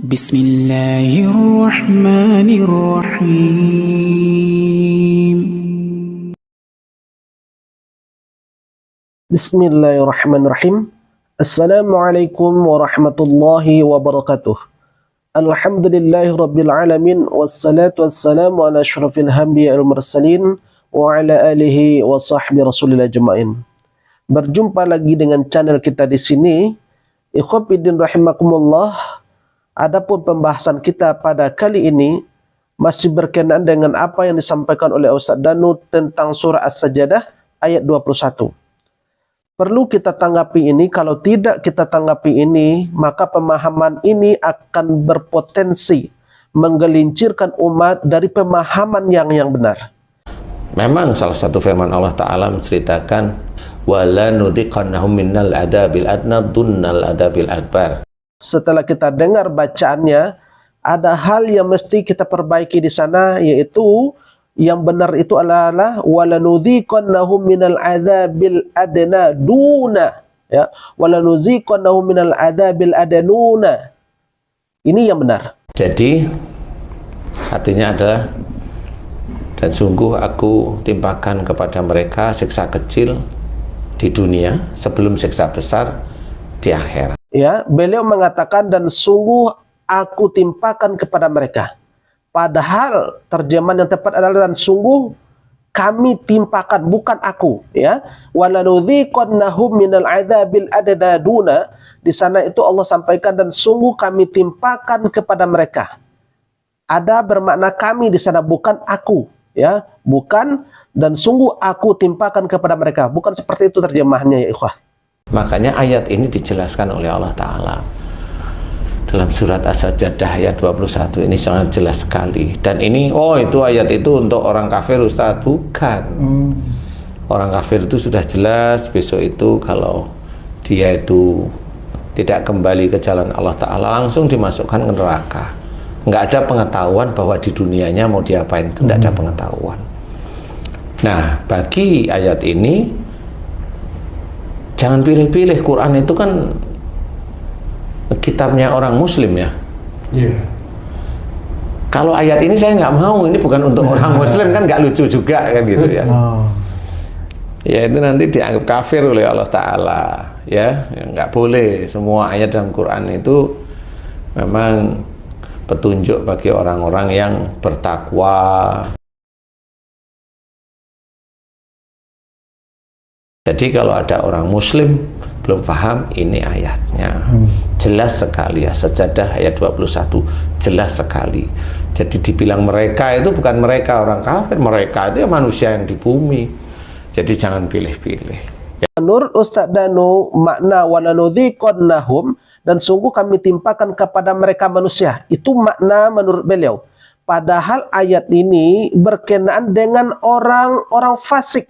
Bismillahirrahmanirrahim. Bismillahirrahmanirrahim. Assalamualaikum warahmatullahi wabarakatuh. Alhamdulillahirabbil alamin wassalatu wassalamu ala asyrafil anbiya'il mursalin wa ala alihi wa sahbihi rasulillah ajmain. Berjumpa lagi dengan channel kita di sini. Ikhwan fillah rahimakumullah. Adapun pembahasan kita pada kali ini masih berkenaan dengan apa yang disampaikan oleh Ustaz Danu tentang surah As-Sajdah ayat 21. Perlu kita tanggapi ini, kalau tidak kita tanggapi ini, maka pemahaman ini akan berpotensi menggelincirkan umat dari pemahaman yang benar. Memang salah satu firman Allah Ta'ala menceritakan wala nudiqannahum minnal adabil adna dunnal adabil akbar. Setelah kita dengar bacaannya, ada hal yang mesti kita perbaiki di sana, yaitu yang benar itu adalah walanudhiqannahum minal adzabil adna duna, ya, walanudhiqannahum minal adzabil adnuna. Ini yang benar. Jadi artinya adalah, dan sungguh aku timpakan kepada mereka siksa kecil di dunia sebelum siksa besar di akhirat. Ya, beliau mengatakan dan sungguh aku timpakan kepada mereka. Padahal terjemahan yang tepat adalah dan sungguh kami timpakan, bukan aku, ya. Walanudhiqannahum minal adzabil adna duna. Di sana itu Allah sampaikan dan sungguh kami timpakan kepada mereka. Ada bermakna kami di sana, bukan aku, ya. Bukan dan sungguh aku timpakan kepada mereka. Bukan seperti itu terjemahannya, ya ikhwah. Makanya ayat ini dijelaskan oleh Allah Ta'ala dalam surat As-Sajdah ayat 21. Ini sangat jelas sekali. Dan ini, oh itu ayat itu untuk orang kafir, Ustaz. Bukan. Orang kafir itu sudah jelas besok itu kalau dia itu tidak kembali ke jalan Allah Ta'ala, langsung dimasukkan ke neraka. Nggak ada pengetahuan bahwa di dunianya mau diapain, itu nggak ada pengetahuan. Nah, bagi ayat ini jangan pilih-pilih. Quran itu kan kitabnya orang muslim, ya. Yeah. Kalau ayat ini saya nggak mau, ini bukan untuk orang muslim, kan nggak lucu juga kan gitu ya. Ya itu nanti dianggap kafir oleh Allah Ta'ala, ya. Nggak boleh. Semua ayat dalam Quran itu memang petunjuk bagi orang-orang yang bertakwa. Jadi kalau ada orang muslim belum paham, ini ayatnya jelas sekali, ya. Sajdah ayat 21 jelas sekali. Jadi dibilang mereka itu bukan mereka orang kafir, mereka itu ya manusia yang di bumi. Jadi jangan pilih-pilih, ya. Menurut Ustaz Danu, makna walanudhiqannahum dan sungguh kami timpakan kepada mereka manusia, itu makna menurut beliau. Padahal ayat ini berkenaan dengan orang-orang fasik.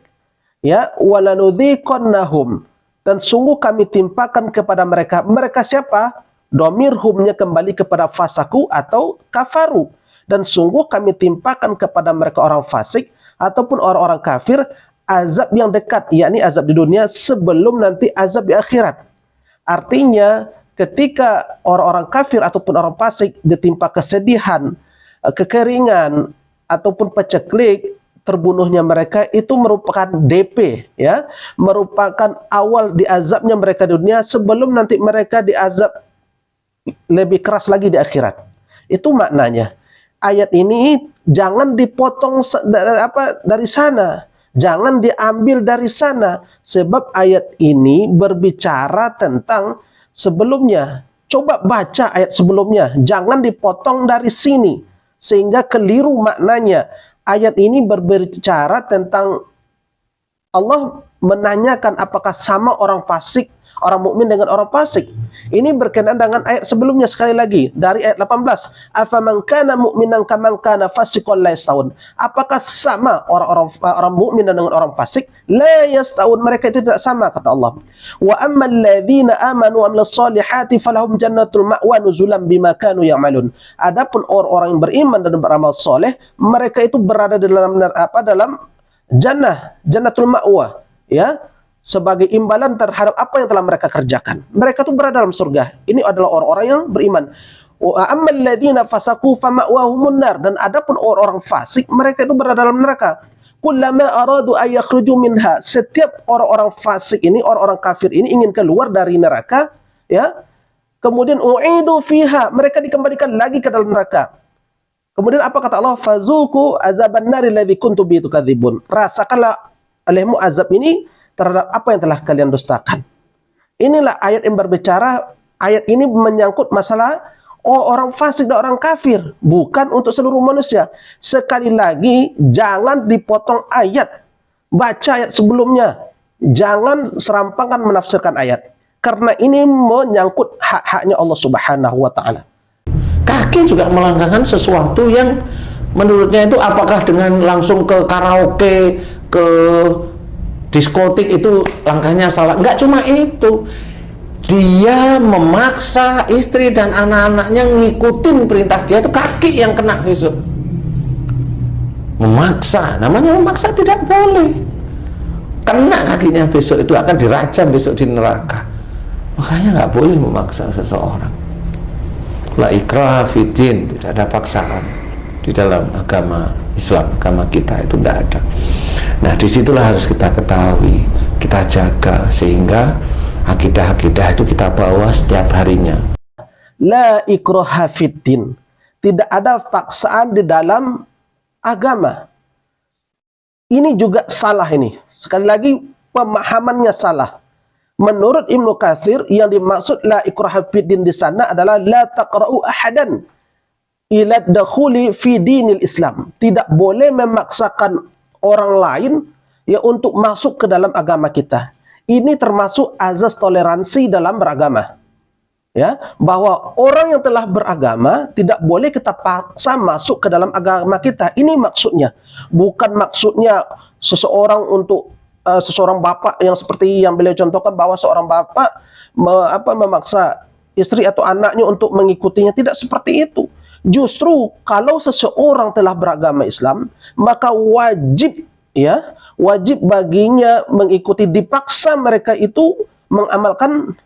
Ya, walanudhiqannahum dan sungguh kami timpakan kepada mereka. Mereka siapa? Domir humnya kembali kepada fasaku atau kafaru. Dan sungguh kami timpakan kepada mereka orang fasik ataupun orang-orang kafir azab yang dekat, yakni azab di dunia sebelum nanti azab di akhirat. Artinya ketika orang-orang kafir ataupun orang fasik ditimpa kesedihan, kekeringan ataupun paceklik, terbunuhnya mereka, itu merupakan DP, ya, merupakan awal diazabnya mereka di dunia sebelum nanti mereka diazab lebih keras lagi di akhirat. Itu maknanya. Ayat ini jangan dipotong dari sana, jangan diambil dari sana, sebab ayat ini berbicara tentang sebelumnya. Coba baca ayat sebelumnya, jangan dipotong dari sini sehingga keliru maknanya. Ayat ini berbicara tentang Allah menanyakan apakah sama orang fasik, orang mukmin dengan orang fasik. Ini berkenaan dengan ayat sebelumnya sekali lagi dari ayat 18. Afaman kana mu'minan kaman kana fasiqan la yastaun. Apakah sama orang mukmin dengan orang fasik? La yastaun, mereka itu tidak sama, kata Allah. Wa ammal ladzina amanu wa amilus solihati falahum jannatul ma'wa nuzulan bima kanu ya'malun. Adapun orang-orang yang beriman dan beramal soleh, mereka itu berada di dalam jannah, jannatul ma'wa, ya, sebagai imbalan terhadap apa yang telah mereka kerjakan. Mereka itu berada dalam surga. Ini adalah orang-orang yang beriman. Wa ammal ladzina fasaqu fama'wahumun nar, dan adapun orang-orang fasik mereka itu berada dalam neraka. Kullama aradu ay yakhruju minha, setiap orang-orang fasik ini, orang-orang kafir ini ingin keluar dari neraka, ya. Kemudian u'idu fiha, mereka dikembalikan lagi ke dalam neraka. Kemudian apa kata Allah? Fazuku azaban nari alladzi kuntum bihi tukadzibun. Rasakanlah olehmu azab ini terhadap apa yang telah kalian dustakan. Inilah ayat yang berbicara, ayat ini menyangkut masalah orang fasik dan orang kafir, bukan untuk seluruh manusia. Sekali lagi, jangan dipotong ayat. Baca ayat sebelumnya. Jangan serampangan menafsirkan ayat. Karena ini menyangkut hak-haknya Allah Subhanahu wa Ta'ala. Kaki juga melanggarkan sesuatu yang menurutnya itu, apakah dengan langsung ke karaoke, ke diskotik itu langkahnya salah. Enggak cuma itu, dia memaksa istri dan anak-anaknya ngikutin perintah dia, itu kaki yang kena besok. Memaksa, namanya memaksa, tidak boleh. Kena kakinya besok, itu akan dirajam besok di neraka. Makanya nggak boleh memaksa seseorang. La ikraha fiddin, tidak ada paksaan di dalam agama Islam, agama kita itu tidak ada. Nah, disitulah harus kita ketahui, kita jaga, sehingga akidah-akidah itu kita bawa setiap harinya. La ikraha fiddin, tidak ada paksaan di dalam agama. Ini juga salah ini. Sekali lagi, pemahamannya salah. Menurut Ibnu Katsir, yang dimaksud la ikraha fiddin di sana adalah la taqra'u ahadan ila dakhuli fi dinil Islam. Tidak boleh memaksakan orang lain ya untuk masuk ke dalam agama kita. Ini termasuk azas toleransi dalam beragama. Ya, bahwa orang yang telah beragama tidak boleh kita paksa masuk ke dalam agama kita. Ini maksudnya. Bukan maksudnya seseorang untuk seseorang bapak yang seperti yang beliau contohkan, bahwa seorang bapak memaksa istri atau anaknya untuk mengikutinya. Tidak seperti itu. Justru kalau seseorang telah beragama Islam, maka wajib baginya mengikuti, dipaksa mereka itu mengamalkan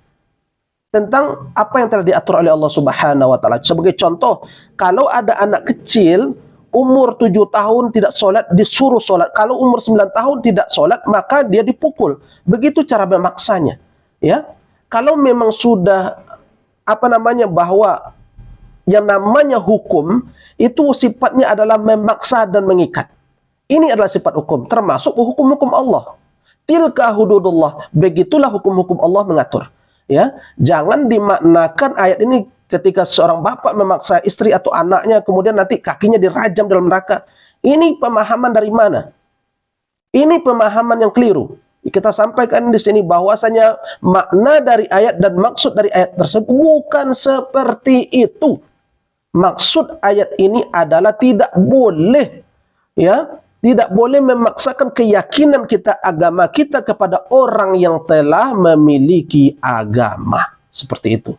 tentang apa yang telah diatur oleh Allah Subhanahu wa Ta'ala. Sebagai contoh, kalau ada anak kecil umur 7 tahun tidak sholat, disuruh sholat. Kalau umur 9 tahun tidak sholat, maka dia dipukul. Begitu cara memaksanya. Ya, kalau memang sudah bahwa yang namanya hukum itu sifatnya adalah memaksa dan mengikat. Ini adalah sifat hukum, termasuk hukum-hukum Allah. Tilka hududullah, begitulah hukum-hukum Allah mengatur. Ya, jangan dimaknakan ayat ini ketika seorang bapak memaksa istri atau anaknya, kemudian nanti kakinya dirajam dalam neraka. Ini pemahaman dari mana? Ini pemahaman yang keliru. Kita sampaikan di sini bahwasanya makna dari ayat dan maksud dari ayat tersebut bukan seperti itu. Maksud ayat ini adalah tidak boleh, tidak boleh memaksakan keyakinan kita, agama kita kepada orang yang telah memiliki agama. Seperti itu.